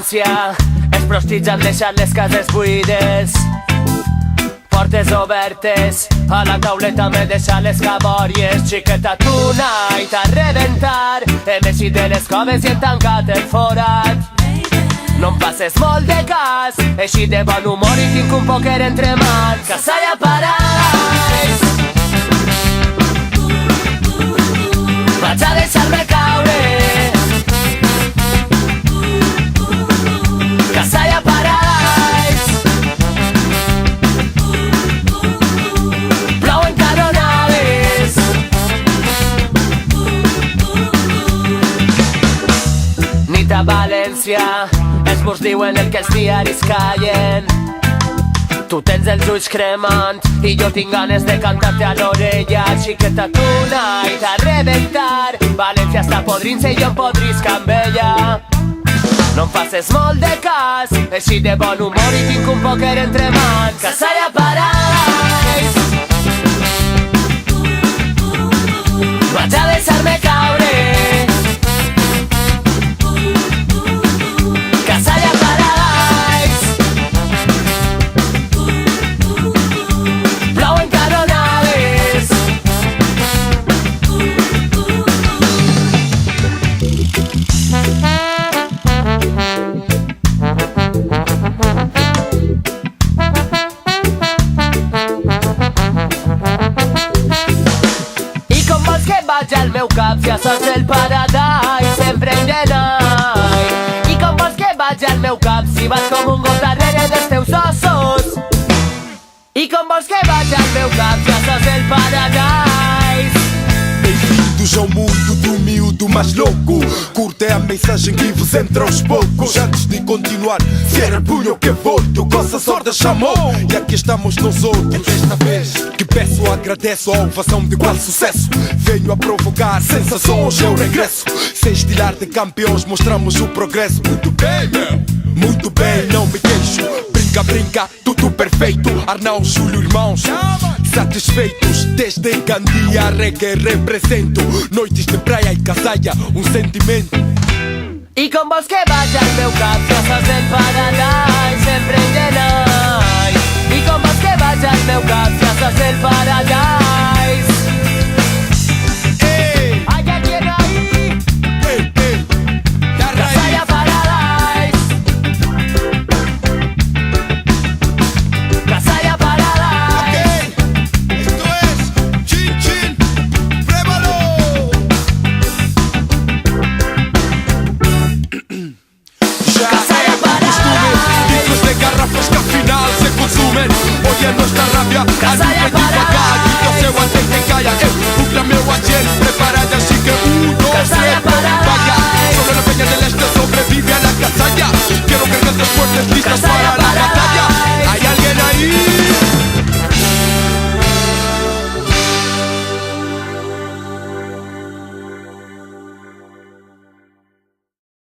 València, els prostits han deixat les cases buides, portes obertes, a la tauleta m'he deixat les cabòries. Xiqueta, tonight a reventar, hem eixit de les coves i hem tancat el forat. No em passes molt de cas, eixit de bon humor i tinc un pòquer entre mans. Casalla Paradise, vaig a deixar-me caure. Casalla Paradise, plou en canonades. Nit a València, els murs diuen el que els diaris callen. Tu tens els ulls cremant i jo tinc ganes de cantar-te a l'orella. Xiqueta, tonight a reventar, València està podrint-se i jo em podrisc amb ella. No em faces molt de cas, eixit de bon humor i tinc un pòquer entre mans. Casalla Paradise, vaig a deixar-me caure. Casalla Paradise, plou en canonades. I com vols que vaig al meu cap si ja saps el Paradise sempre in the night? I com vols que vaig al meu cap si vas com un gos darrere dels teus ossos? I com vols que vaig al meu cap si ja saps el Paradise? Bem-vindos ao mundo do miúdo mais louco. Curtem a mensagem que vos entra aos poucos. Antes de continuar, cierra el punho que volto. Coça sorda chamou e aqui estamos nós outros. Desta vez que peço, agradeço a ovação de qual sucesso. Venho a provocar sensação, hoje é o regresso. Sem estilar de campeões mostramos o progresso. Muito bem, meu, muito bem, não me queixo. Brinca, brinca, tudo perfeito. Arnau, Júlio, irmãos satisfeitos. Desde Gandia, reggae represento. Noites de praia e casalla, um sentimento. I com vols que vaig al meu cap si ja saps el Paradise sempre in the night? I com vols que vaig al meu cap si ja saps el Paradise?